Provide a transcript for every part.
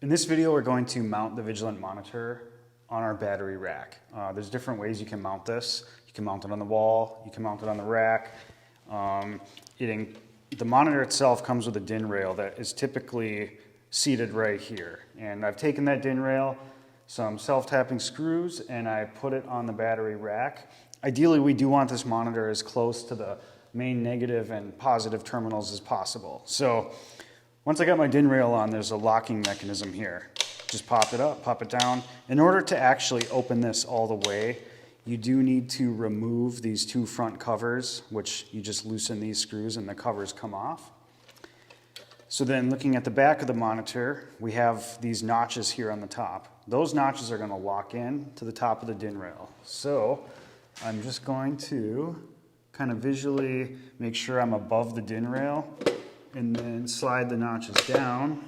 In this video, we're going to mount the Vigilant Monitor on our battery rack. There's different ways you can mount this. You can mount it on the wall, you can mount it on the rack. The monitor itself comes with a DIN rail that is typically seated right here. And I've taken that DIN rail, some self-tapping screws, and I put it on the battery rack. Ideally, we do want this monitor as close to the main negative and positive terminals as possible. So once I got my DIN rail on, there's a locking mechanism here. Just pop it up, pop it down. In order to actually open this all the way, you do need to remove these two front covers, which you just loosen these screws and the covers come off. So then looking at the back of the monitor, we have these notches here on the top. Those notches are going to lock in to the top of the DIN rail. So I'm just going to kind of visually make sure I'm above the DIN rail and then slide the notches down.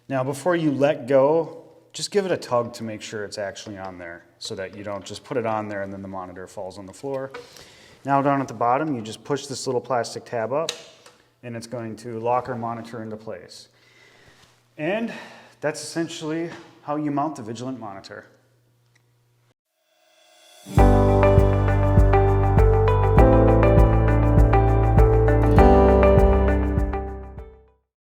Now before you let go, just give it a tug to make sure it's actually on there so that you don't just put it on there and then the monitor falls on the floor. Now down at the bottom, you just push this little plastic tab up and it's going to lock our monitor into place. And that's essentially how you mount the Vigilant Monitor.